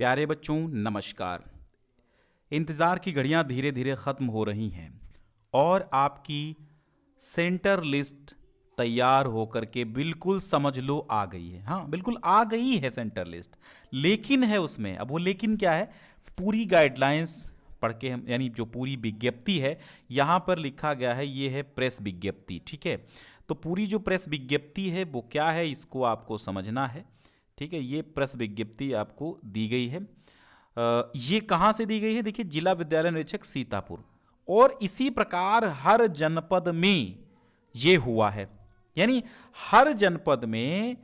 प्यारे बच्चों नमस्कार। इंतज़ार की घड़ियां धीरे धीरे ख़त्म हो रही हैं और आपकी सेंटर लिस्ट तैयार होकर के बिल्कुल समझ लो आ गई है। हाँ, बिल्कुल आ गई है सेंटर लिस्ट। लेकिन है उसमें, अब वो लेकिन क्या है, पूरी गाइडलाइंस पढ़ के हम, यानी जो पूरी विज्ञप्ति है यहाँ पर लिखा गया है, ये है प्रेस विज्ञप्ति। ठीक है, तो पूरी जो प्रेस विज्ञप्ति है वो क्या है, इसको आपको समझना है। ठीक है, ये प्रेस विज्ञप्ति आपको दी गई है। ये कहाँ से दी गई है, देखिए, जिला विद्यालय निरीक्षक सीतापुर। और इसी प्रकार हर जनपद में ये हुआ है, यानी हर जनपद में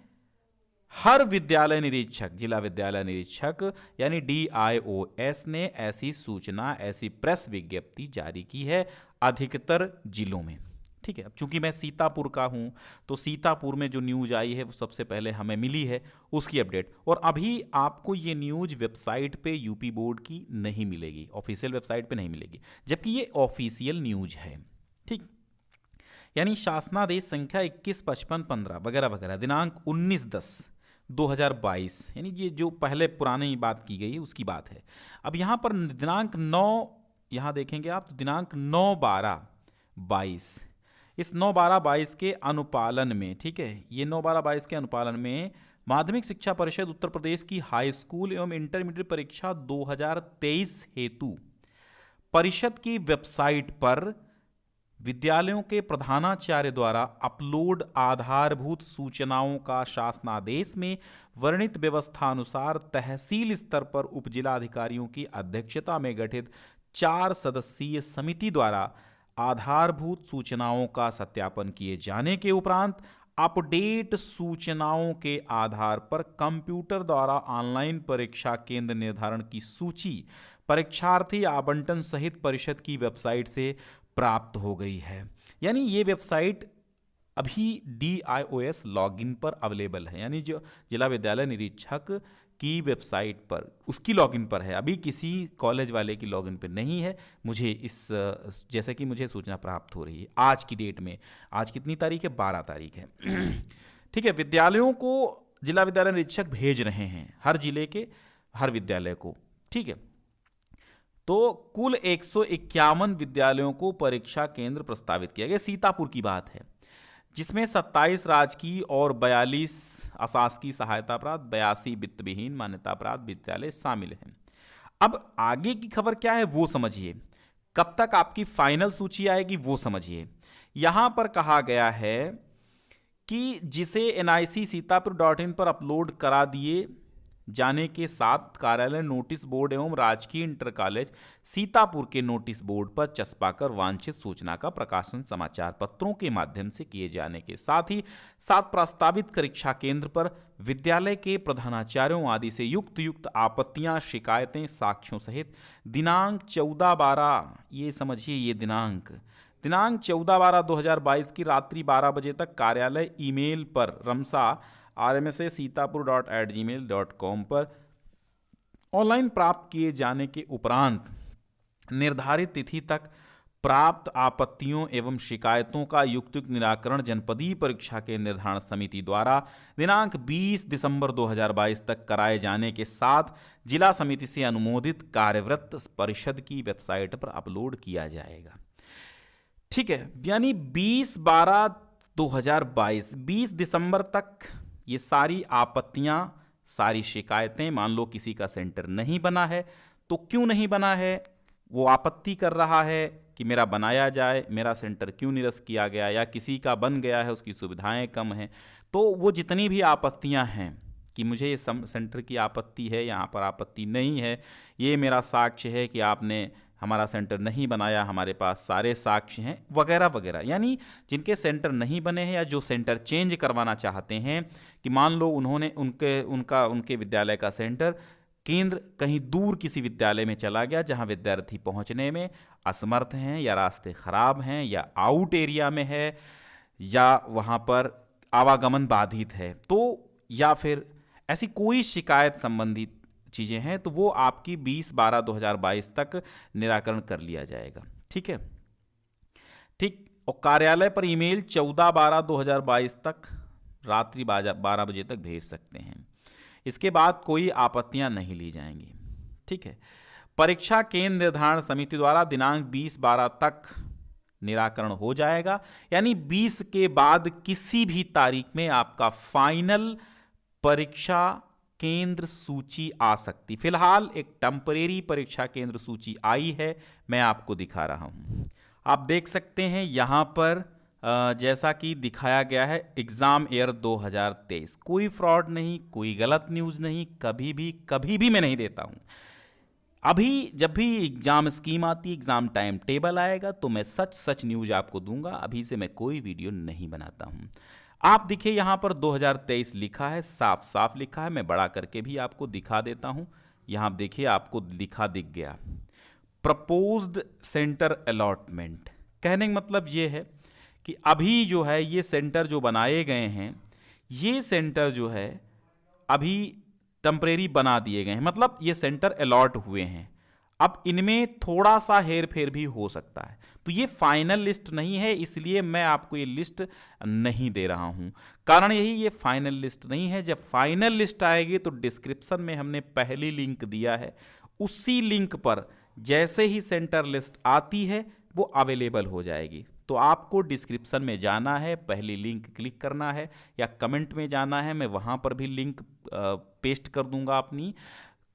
हर विद्यालय निरीक्षक, जिला विद्यालय निरीक्षक यानी DIOS ने ऐसी सूचना, ऐसी प्रेस विज्ञप्ति जारी की है अधिकतर जिलों में। ठीक है, अब चूंकि मैं सीतापुर का हूं तो सीतापुर में जो न्यूज आई है वो सबसे पहले हमें मिली है, उसकी अपडेट। और अभी आपको ये न्यूज वेबसाइट पे यूपी बोर्ड की नहीं मिलेगी, ऑफिशियल वेबसाइट पे नहीं मिलेगी, जबकि ये ऑफिशियल न्यूज है। ठीक, यानी शासनादेश संख्या 215515 वगैरह वगैरह, दिनांक 19/10/2022, यानी ये जो पहले पुरानी बात की गई है उसकी बात है। अब यहाँ पर दिनांक 9, यहाँ देखेंगे आप तो दिनांक 9/12/22, इस 9/12/22 के अनुपालन में, ठीक है, ये 9/12/22 के अनुपालन में माध्यमिक शिक्षा परिषद उत्तर प्रदेश की हाई स्कूल एवं इंटरमीडिएट परीक्षा 2023 हेतु परिषद की वेबसाइट पर विद्यालयों के प्रधानाचार्य द्वारा अपलोड आधारभूत सूचनाओं का शासनादेश में वर्णित व्यवस्थानुसार तहसील स्तर पर उपजिलाधिकारियों की अध्यक्षता में गठित 4 सदस्यीय समिति द्वारा आधारभूत सूचनाओं का सत्यापन किए जाने के उपरांत अपडेट सूचनाओं के आधार पर कंप्यूटर द्वारा ऑनलाइन परीक्षा केंद्र निर्धारण की सूची परीक्षार्थी आवंटन सहित परिषद की वेबसाइट से प्राप्त हो गई है। यानी ये वेबसाइट अभी DIOS लॉगिन पर अवेलेबल है, यानी जो जिला विद्यालय निरीक्षक की वेबसाइट पर उसकी लॉगिन पर है, अभी किसी कॉलेज वाले की लॉगिन पर नहीं है। मुझे जैसे कि मुझे सूचना प्राप्त हो रही है आज की डेट में, आज कितनी तारीख है, 12 तारीख है। ठीक है, विद्यालयों को जिला विद्यालय निरीक्षक भेज रहे हैं, हर जिले के हर विद्यालय को। ठीक है, तो कुल 151 विद्यालयों को परीक्षा केंद्र प्रस्तावित किया गया, सीतापुर की बात है, जिसमें 27 राजकीय और 42 अशासकीय सहायता प्राप्त, 82 वित्तविहीन मान्यता प्राप्त विद्यालय शामिल हैं। अब आगे की खबर क्या है वो समझिए, कब तक आपकी फाइनल सूची आएगी वो समझिए। यहां पर कहा गया है कि जिसे nic.सीतापुर.in पर अपलोड करा दिए जाने के साथ कार्यालय नोटिस बोर्ड एवं राजकीय इंटर कॉलेज सीतापुर के नोटिस बोर्ड पर चस्पाकर वांछित सूचना का प्रकाशन समाचार पत्रों के माध्यम से किए जाने के साथ ही साथ प्रस्तावित परीक्षा केंद्र पर विद्यालय के प्रधानाचार्यों आदि से युक्त आपत्तियां, शिकायतें, साक्ष्यों सहित दिनांक 14/12, ये समझिए, ये दिनांक 14/12/2022 की रात्रि 12 बजे तक कार्यालय ईमेल पर rmsa.सीतापुर.@gmail.com पर ऑनलाइन प्राप्त किए जाने के उपरांत निर्धारित तिथि तक प्राप्त आपत्तियों एवं शिकायतों का युक्त निराकरण जनपदीय परीक्षा के निर्धारण समिति द्वारा दिनांक 20 दिसंबर 2022 तक कराए जाने के साथ जिला समिति से अनुमोदित कार्यरत परिषद की वेबसाइट पर अपलोड किया जाएगा। ठीक है, यानी 20/12/2022, 20 दिसंबर तक ये सारी आपत्तियां, सारी शिकायतें, मान लो किसी का सेंटर नहीं बना है तो क्यों नहीं बना है, वो आपत्ति कर रहा है कि मेरा बनाया जाए, मेरा सेंटर क्यों निरस्त किया गया, या किसी का बन गया है उसकी सुविधाएं कम हैं, तो वो जितनी भी आपत्तियां हैं कि मुझे ये सेंटर की आपत्ति है, यहाँ पर आपत्ति नहीं है, ये मेरा साक्ष्य है कि आपने हमारा सेंटर नहीं बनाया, हमारे पास सारे साक्ष्य हैं, वगैरह वगैरह। यानी जिनके सेंटर नहीं बने हैं या जो सेंटर चेंज करवाना चाहते हैं, कि मान लो उन्होंने उनके विद्यालय का सेंटर केंद्र कहीं दूर किसी विद्यालय में चला गया जहां विद्यार्थी पहुंचने में असमर्थ हैं, या रास्ते खराब हैं, या आउट एरिया में है, या वहां पर आवागमन बाधित है, तो या फिर ऐसी कोई शिकायत संबंधित चीज़ें हैं, तो वो आपकी 20/12/2022 तक निराकरण कर लिया जाएगा। ठीक है, ठीक, और कार्यालय पर ईमेल 14/12/2022 तक रात्रि 12 बजे तक भेज सकते हैं। इसके बाद कोई आपत्तियां नहीं ली जाएंगी। ठीक है। परीक्षा केंद्र निर्धारण समिति द्वारा दिनांक 20/12 तक निराकरण हो जाएगा, यानी 20 के बाद किसी भी तारीख में आपका फाइनल परीक्षा केंद्र सूची आ सकती। फिलहाल एक टेम्परेरी परीक्षा केंद्र सूची आई है, मैं आपको दिखा रहा हूं। आप देख सकते हैं यहां पर जैसा कि दिखाया गया है एग्जाम ईयर 2023, कोई फ्रॉड नहीं, कोई गलत न्यूज़ नहीं, कभी भी मैं नहीं देता हूं। अभी जब भी एग्जाम स्कीम आती है, एग्जाम टाइम टेबल आएगा तो मैं सच न्यूज़ आपको दूंगा। अभी से मैं कोई वीडियो नहीं बनाता हूं। आप देखिए यहां पर 2023 लिखा है, साफ साफ लिखा है। मैं बड़ा करके भी आपको दिखा देता हूं। यहां देखिए आपको लिखा दिख गया प्रपोज्ड सेंटर अलॉटमेंट। कहने का मतलब ये है कि अभी जो है ये सेंटर जो बनाए गए हैं, ये सेंटर जो है अभी टेम्परेरी बना दिए गए हैं, मतलब ये सेंटर अलॉट हुए हैं। अब इनमें थोड़ा सा हेर फेर भी हो सकता है, तो ये फाइनल लिस्ट नहीं है, इसलिए मैं आपको ये लिस्ट नहीं दे रहा हूं। कारण यही, ये फाइनल लिस्ट नहीं है। जब फाइनल लिस्ट आएगी तो डिस्क्रिप्शन में हमने पहली लिंक दिया है, उसी लिंक पर जैसे ही सेंटर लिस्ट आती है वो अवेलेबल हो जाएगी। तो आपको डिस्क्रिप्शन में जाना है, पहली लिंक क्लिक करना है, या कमेंट में जाना है, मैं वहाँ पर भी लिंक पेस्ट कर दूंगा, अपनी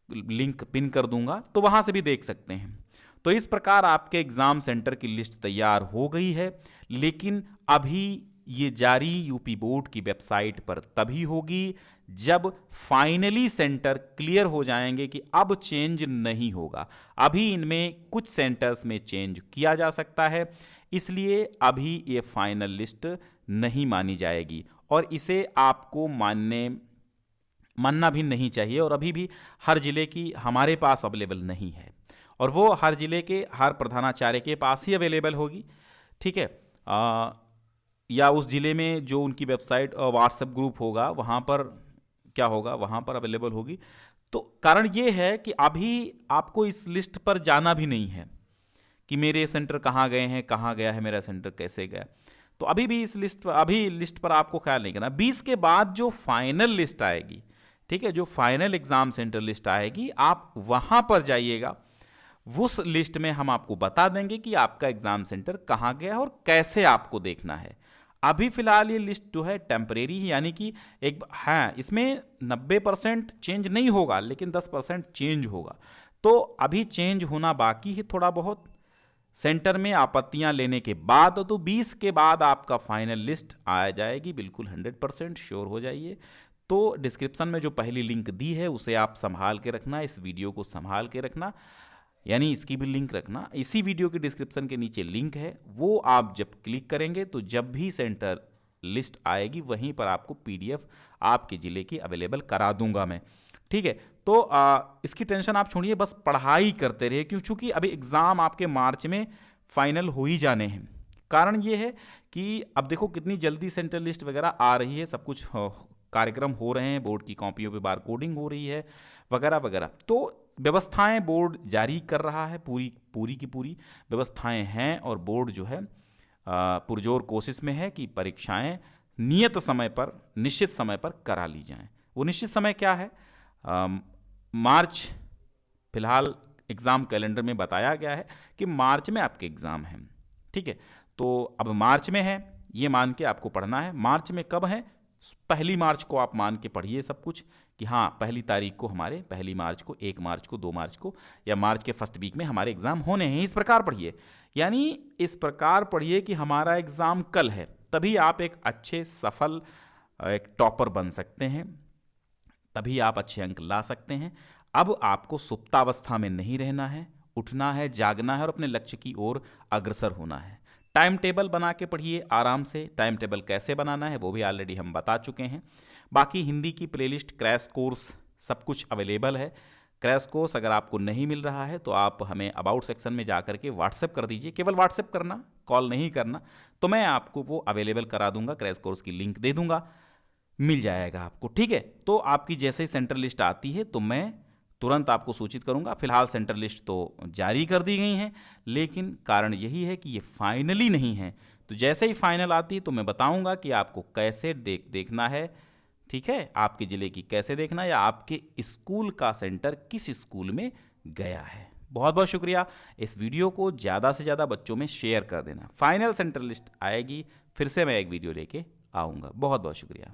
लिंक पिन कर दूंगा, तो वहाँ से भी देख सकते हैं। तो इस प्रकार आपके एग्ज़ाम सेंटर की लिस्ट तैयार हो गई है, लेकिन अभी ये जारी यूपी बोर्ड की वेबसाइट पर तभी होगी जब फाइनली सेंटर क्लियर हो जाएंगे कि अब चेंज नहीं होगा। अभी इनमें कुछ सेंटर्स में चेंज किया जा सकता है, इसलिए अभी ये फाइनल लिस्ट नहीं मानी जाएगी और इसे आपको मानना भी नहीं चाहिए। और अभी भी हर जिले की हमारे पास अवेलेबल नहीं है, और वो हर जिले के हर प्रधानाचार्य के पास ही अवेलेबल होगी। ठीक है। या उस जिले में जो उनकी वेबसाइट और व्हाट्सएप ग्रुप होगा वहाँ पर क्या होगा, वहाँ पर अवेलेबल होगी। तो कारण ये है कि अभी आपको इस लिस्ट पर जाना भी नहीं है कि मेरे सेंटर कहाँ गए हैं, कहाँ गया है मेरा सेंटर, कैसे गया। तो अभी भी इस लिस्ट पर, अभी लिस्ट पर आपको ख्याल नहीं करना। 20 के बाद जो फाइनल लिस्ट आएगी, ठीक है, जो फाइनल एग्जाम सेंटर लिस्ट आएगी, आप वहाँ पर जाइएगा। उस लिस्ट में हम आपको बता देंगे कि आपका एग्जाम सेंटर कहाँ गया और कैसे आपको देखना है। अभी फिलहाल ये लिस्ट जो है टेम्परेरी ही, यानी कि एक हाँ, इसमें 90% चेंज नहीं होगा, लेकिन 10% चेंज होगा। तो अभी चेंज होना बाकी है थोड़ा बहुत सेंटर में आपत्तियां लेने के बाद। तो 20 के बाद आपका फाइनल लिस्ट आ जाएगी, बिल्कुल 100% श्योर हो जाइए। तो डिस्क्रिप्शन में जो पहली लिंक दी है उसे आप संभाल के रखना, इस वीडियो को संभाल के रखना, यानी इसकी भी लिंक रखना। इसी वीडियो के डिस्क्रिप्शन के नीचे लिंक है, वो आप जब क्लिक करेंगे तो जब भी सेंटर लिस्ट आएगी वहीं पर आपको PDF आपके ज़िले की अवेलेबल करा दूंगा मैं। ठीक है। तो इसकी टेंशन आप छोड़िए, बस पढ़ाई करते रहिए, चूँकि अभी एग्ज़ाम आपके मार्च में फाइनल हो ही जाने हैं। कारण ये है कि अब देखो कितनी जल्दी सेंटर लिस्ट वगैरह आ रही है, सब कुछ कार्यक्रम हो रहे हैं, बोर्ड की कॉपियों पे बार कोडिंग हो रही है वगैरह वगैरह। तो व्यवस्थाएं बोर्ड जारी कर रहा है, पूरी की पूरी व्यवस्थाएं हैं, और बोर्ड जो है पुरजोर कोशिश में है कि परीक्षाएं नियत समय पर, निश्चित समय पर करा ली जाएं। वो निश्चित समय क्या है, मार्च, फिलहाल एग्ज़ाम कैलेंडर में बताया गया है कि मार्च में आपके एग्ज़ाम हैं। ठीक है। तो अब मार्च में है, ये मान के आपको पढ़ना है। मार्च में कब है, 1 मार्च को आप मान के पढ़िए सब कुछ कि हाँ 1 तारीख को हमारे, 1 मार्च को, 1 मार्च को, 2 मार्च को, या मार्च के फर्स्ट वीक में हमारे एग्ज़ाम होने हैं। इस प्रकार पढ़िए, यानी इस प्रकार पढ़िए कि हमारा एग्ज़ाम कल है, तभी आप एक अच्छे सफल एक टॉपर बन सकते हैं, तभी आप अच्छे अंक ला सकते हैं। अब आपको सुप्तावस्था में नहीं रहना है, उठना है, जागना है और अपने लक्ष्य की ओर अग्रसर होना है। टाइम टेबल बना के पढ़िए आराम से। टाइम टेबल कैसे बनाना है वो भी ऑलरेडी हम बता चुके हैं। बाकी हिंदी की प्लेलिस्ट, क्रैश कोर्स, सब कुछ अवेलेबल है। क्रैश कोर्स अगर आपको नहीं मिल रहा है तो आप हमें अबाउट सेक्शन में जा करके व्हाट्सएप कर दीजिए, केवल व्हाट्सएप करना, कॉल नहीं करना, तो मैं आपको वो अवेलेबल करा दूंगा, क्रैश कोर्स की लिंक दे दूंगा, मिल जाएगा आपको। ठीक है। तो आपकी जैसे ही सेंटर लिस्ट आती है तो मैं तुरंत आपको सूचित करूंगा। फिलहाल सेंटर लिस्ट तो जारी कर दी गई हैं, लेकिन कारण यही है कि ये फाइनली नहीं है। तो जैसे ही फाइनल आती है तो मैं बताऊंगा कि आपको कैसे देखना है। ठीक है, आपके ज़िले की कैसे देखना, या आपके स्कूल का सेंटर किस स्कूल में गया है। बहुत बहुत शुक्रिया। इस वीडियो को ज़्यादा से ज़्यादा बच्चों में शेयर कर देना। फाइनल सेंटर लिस्ट आएगी, फिर से मैं एक वीडियो लेके आऊँगा। बहुत बहुत शुक्रिया।